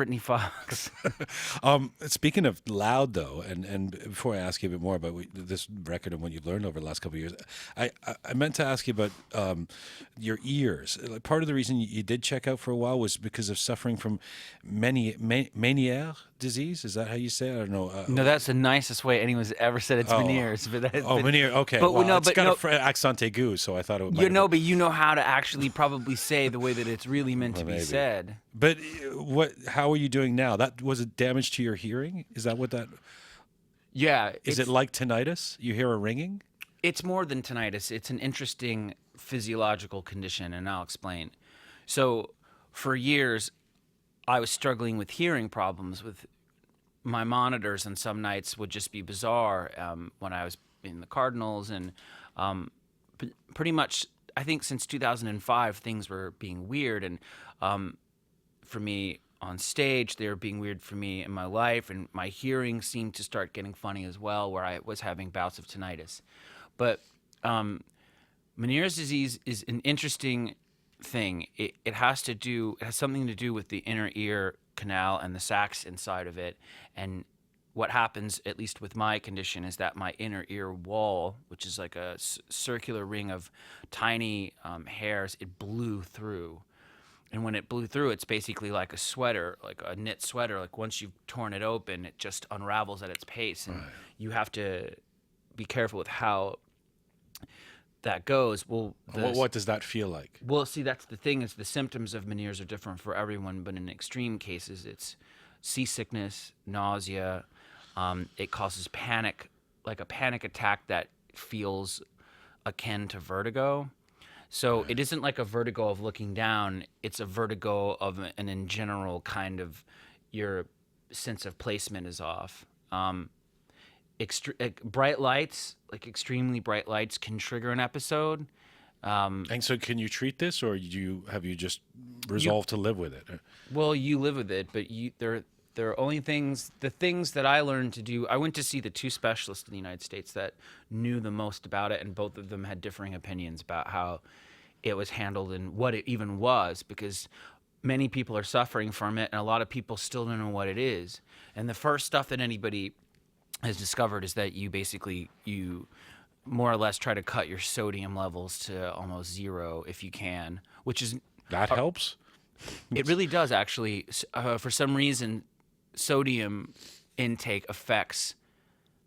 Brittany Fox. Speaking of loud, though, and before I ask you a bit more about this record and what you've learned over the last couple of years, I meant to ask you about your ears. Like, part of the reason you did check out for a while was because of suffering from Menieres Disease. Is that how you say it? I don't know. No, that's the nicest way anyone's ever said it's Menieres. Meniere. Okay, but well, no, it's but got no, a accent aigu, so I thought it might. you know, but you know how to actually probably say the way that it's really meant to be maybe. said. But how are you doing now? That was it damage to your hearing? Is that what that? Yeah. Is it like tinnitus? You hear a ringing? It's more than tinnitus. It's an interesting physiological condition, and I'll explain. So, for years, I was struggling with hearing problems. With my monitors, and some nights would just be bizarre when I was in the Cardinals, and pretty much, I think since 2005, things were being weird, and for me on stage, they were being weird for me in my life, and my hearing seemed to start getting funny as well, where I was having bouts of tinnitus. But Meniere's disease is an interesting thing. It has something to do with the inner ear canal and the sacs inside of it. And what happens, at least with my condition, is that my inner ear wall, which is like a circular ring of tiny hairs, it blew through. And when it blew through, it's basically like a sweater, like a knit sweater. Like once you've torn it open, it just unravels at its pace. And you have to be careful with how that goes. Well, What does that feel like? Well, see, that's the thing, is the symptoms of Meniere's are different for everyone, but in extreme cases, it's seasickness, nausea. It causes panic, like a panic attack that feels akin to vertigo. So it isn't like a vertigo of looking down. It's a vertigo of an in general kind of your sense of placement is off. Bright lights, like extremely bright lights, can trigger an episode. And so, can you treat this, or have you just resolved to live with it? Well, you live with it, but there are only things. The things that I learned to do. I went to see the two specialists in the United States that knew the most about it, and both of them had differing opinions about how it was handled and what it even was, because many people are suffering from it, and a lot of people still don't know what it is. And the first stuff that anybody has discovered is that you more or less try to cut your sodium levels to almost zero if you can, which is That helps? it really does actually. For some reason, sodium intake affects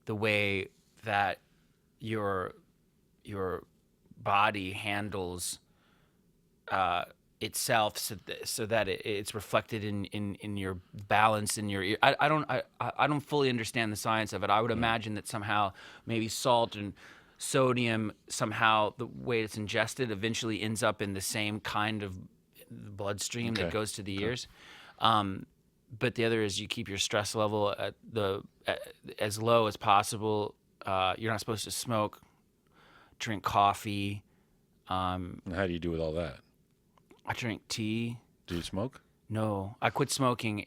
the way that your body handles itself, so that it's reflected in your balance in your ear. I don't fully understand the science of it. I would imagine that somehow maybe salt and sodium, somehow the way it's ingested eventually ends up in the same kind of bloodstream that goes to the ears. But the other is you keep your stress level at as low as possible. You're not supposed to smoke, drink coffee. And how do you do with all that? I drink tea. Do you smoke? No, I quit smoking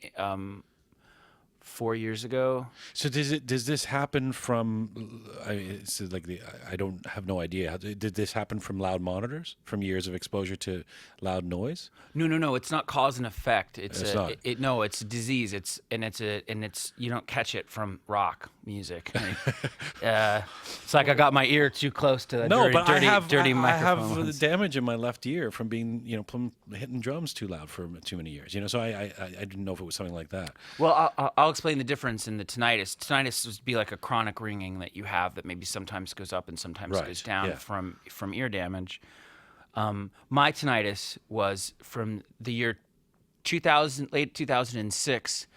4 years ago. So does this happen from? I don't have no idea. Did this happen from loud monitors? From years of exposure to loud noise? No. It's not cause and effect. It's not. No, it's a disease. It's you don't catch it from rock music. It's like I got my ear too close to the dirty microphone. I have the damage in my left ear from being hitting drums too loud for too many years. So I didn't know if it was something like that. Well, I'll explain the difference in the tinnitus. Tinnitus would be like a chronic ringing that you have that maybe sometimes goes up and sometimes goes down from ear damage. My tinnitus was from the year 2000, late 2006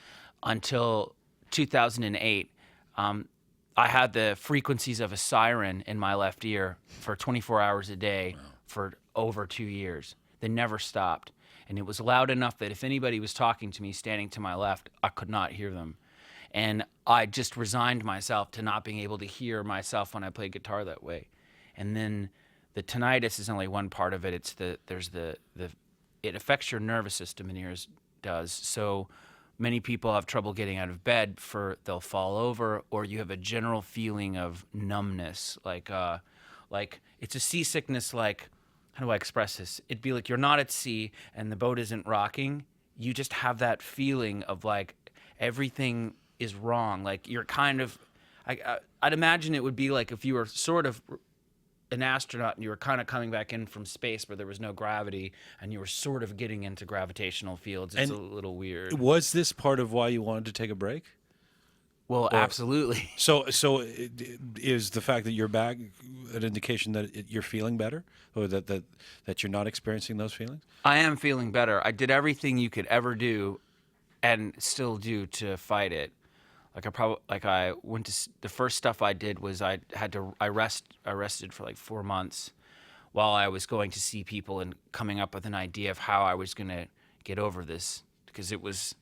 until 2008. I had the frequencies of a siren in my left ear for 24 hours a day for over 2 years. They never stopped. And it was loud enough that if anybody was talking to me standing to my left, I could not hear them. And I just resigned myself to not being able to hear myself when I played guitar that way. And then the tinnitus is only one part of it. It's it affects your nervous system, Meniere's does. So many people have trouble getting out of bed. They'll fall over, or you have a general feeling of numbness, like it's a seasickness. Like, how do I express this? It'd be like you're not at sea and the boat isn't rocking. you just have that feeling of like everything is wrong. Like you're kind of, I'd imagine it would be like if you were sort of an astronaut and you were kind of coming back in from space where there was no gravity and you were sort of getting into gravitational fields. It's And a little weird. was this part of why you wanted to take a break? Well, Or absolutely. is the fact that you're back an indication that you're feeling better, or that you're not experiencing those feelings? I am feeling better. I did everything you could ever do and still do to fight it. I went to the first stuff I did was I rested for like 4 months while I was going to see people and coming up with an idea of how I was going to get over this, because it was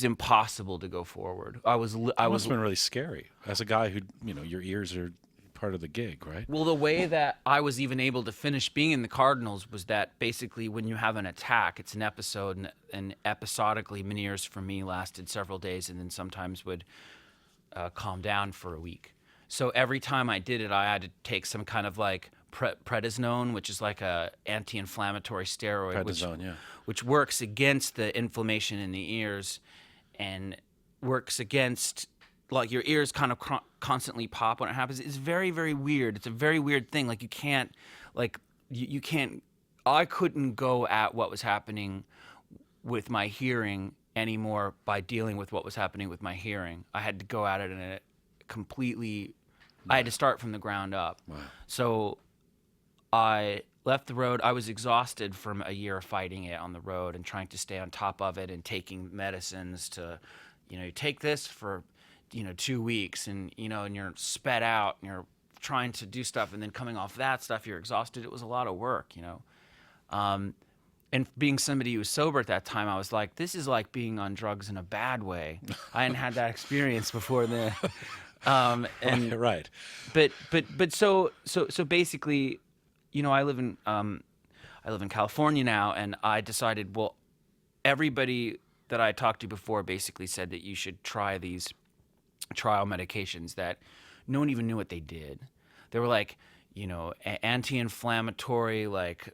impossible to go forward. I It must have been really scary as a guy who, your ears are part of the gig, right? Well, the way that I was even able to finish being in the Cardinals was that basically when you have an attack, it's an episode, and episodically Menieres for me lasted several days and then sometimes would calm down for a week. So every time I did it, I had to take some kind of like prednisone, which is like a anti-inflammatory steroid, which works against the inflammation in the ears and works against, like, your ears kind of constantly pop when it happens. It's very, very weird. It's a very weird thing. Like, you can't, like, you can't, I couldn't go at what was happening with my hearing anymore by dealing with what was happening with my hearing. I had to go at it in a completely, I had to start from the ground up. Wow. So I left the road. I was exhausted from a year of fighting it on the road and trying to stay on top of it and taking medicines to, you take this for 2 weeks and you're sped out and you're trying to do stuff, and then coming off that stuff you're exhausted. It was a lot of work. And being somebody who was sober at that time, I was like, this is like being on drugs in a bad way. I hadn't had that experience before then. And right. But so basically, I live in California now, and I decided, well, everybody that I talked to before basically said that you should try these trial medications that no one even knew what they did. They were like, anti-inflammatory, like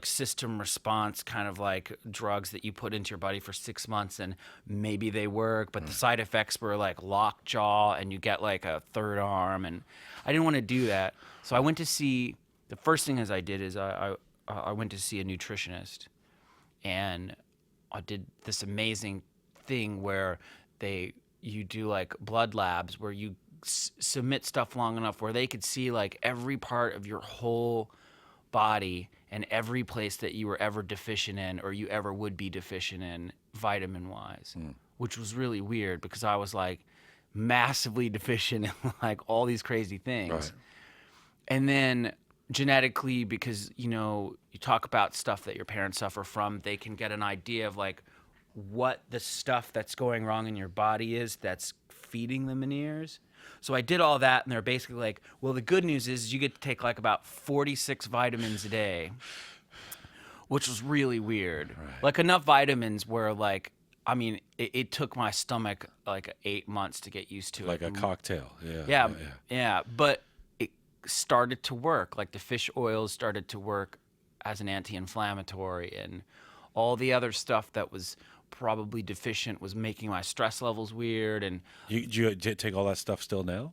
system response kind of like drugs that you put into your body for 6 months and maybe they work, but the side effects were like lockjaw and you get like a third arm, and I didn't want to do that. So I went to see, the first thing I did is I went to see a nutritionist, and I did this amazing thing where you do like blood labs where you submit stuff long enough where they could see like every part of your whole body and every place that you were ever deficient in or you ever would be deficient in vitamin wise, which was really weird because I was like massively deficient in like all these crazy things. Right. And then genetically, because you talk about stuff that your parents suffer from, they can get an idea of like what the stuff that's going wrong in your body is that's feeding the Menieres. So I did all that, and they're basically like, well, the good news is you get to take like about 46 vitamins a day, which was really weird. Right. Like enough vitamins where like, I mean, it took my stomach like 8 months to get used to it. Like a cocktail. Yeah. Yeah. But it started to work. Like the fish oils started to work as an anti-inflammatory, and all the other stuff that was probably deficient was making my stress levels weird. And Do you take all that stuff still now?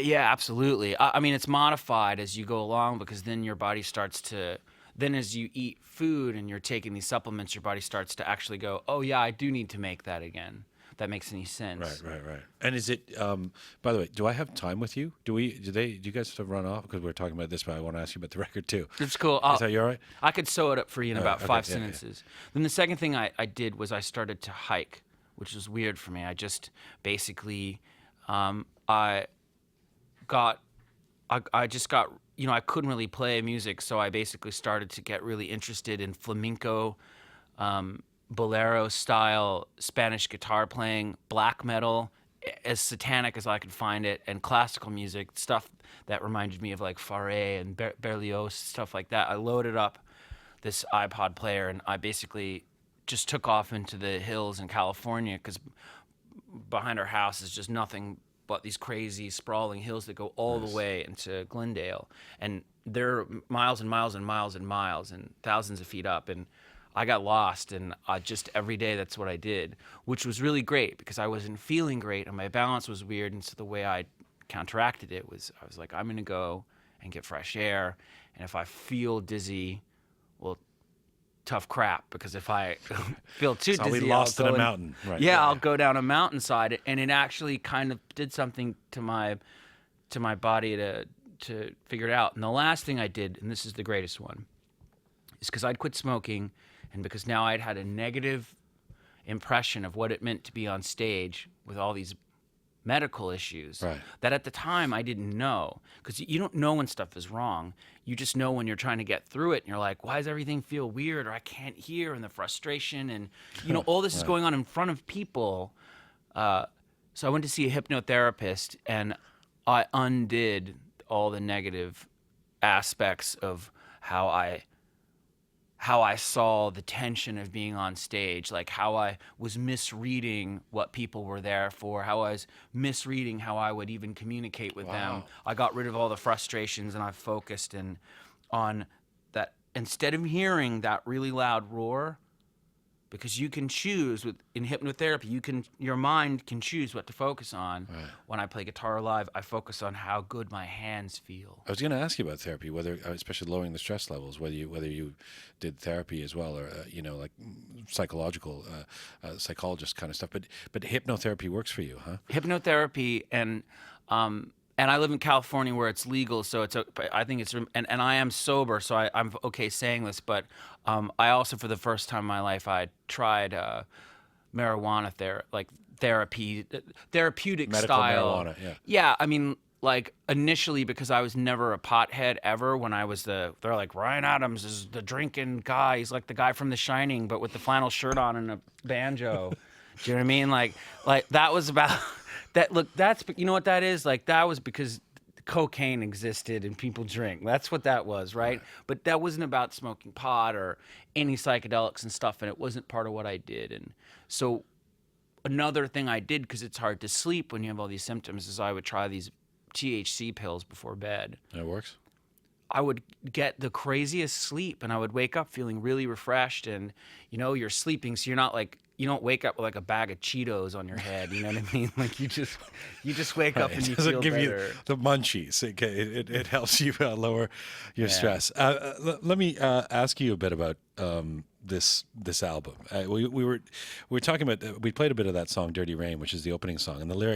yeah, absolutely. I mean, it's modified as you go along because then your body starts to, then as you eat food and you're taking these supplements, your body starts to actually go, oh yeah, I do need to make that again. If that makes any sense. Right. And is it? By the way, do I have time with you? Do you guys have to run off because we're talking about this? But I want to ask you about the record too. It's cool. Is that you all right? I could sew it up for you in about okay, 5 yeah. sentences. Then the second thing I did was I started to hike, which was weird for me. I just basically, I just got, I couldn't really play music, so I basically started to get really interested in flamenco, bolero style Spanish guitar playing, black metal, as satanic as I could find it, and classical music, stuff that reminded me of like Fauré and Berlioz, stuff like that. I loaded up this iPod player and I basically just took off into the hills in California because behind our house is just nothing but these crazy sprawling hills that go all the way into Glendale, and they're miles and miles and miles and miles and thousands of feet up. And I got lost, and just every day that's what I did, which was really great because I wasn't feeling great and my balance was weird. And so the way I counteracted it was I was like, I'm going to go and get fresh air. And if I feel dizzy, well, tough crap, because if I feel too I'll be dizzy, lost I'll in go a mountain. Right. Yeah, I'll go down a mountainside, and it actually kind of did something to my body to figure it out. And the last thing I did, and this is the greatest one, is because I'd quit smoking, and because now I'd had a negative impression of what it meant to be on stage with all these medical issues Right. that at the time I didn't know, because you don't know when stuff is wrong. You just know when you're trying to get through it and you're like, why does everything feel weird, or I can't hear, and the frustration, and all this is Right. going on in front of people. So I went to see a hypnotherapist, and I undid all the negative aspects of how I saw the tension of being on stage, like how I was misreading what people were there for, how I was misreading how I would even communicate with them. Wow. I got rid of all the frustrations, and I focused on that. Instead of hearing that really loud roar, because you can choose in hypnotherapy, your mind can choose what to focus on. Right. When I play guitar live, I focus on how good my hands feel. I was going to ask you about therapy, whether, especially lowering the stress levels, whether you did therapy as well, or like psychological, psychologist kind of stuff. But hypnotherapy works for you, huh? Hypnotherapy, and I live in California where it's legal, so I think it's, and I am sober, so I'm okay saying this, but I also, for the first time in my life, I tried marijuana therapeutic Medical style marijuana, yeah. Yeah, I mean, like, initially, because I was never a pothead ever. When I was they're like, Ryan Adams is the drinking guy. He's like the guy from The Shining, but with the flannel shirt on and a banjo. Do you know what I mean? Like that was about that. Look, you know what that is? Like, that was because cocaine existed and people drink. That's what that was, right? But that wasn't about smoking pot or any psychedelics and stuff, and it wasn't part of what I did. And so another thing I did, because it's hard to sleep when you have all these symptoms, is I would try these Thc pills before bed. And it works? I would get the craziest sleep, and I would wake up feeling really refreshed, and you're sleeping, so you're not like, you don't wake up with like a bag of Cheetos on your head, you know what I mean? Like, you just wake up and you It doesn't feel give better. you the munchies. It helps you lower your stress. Let me ask you a bit about this album. We were talking about, we played a bit of that song "Dirty Rain," which is the opening song, and the lyrics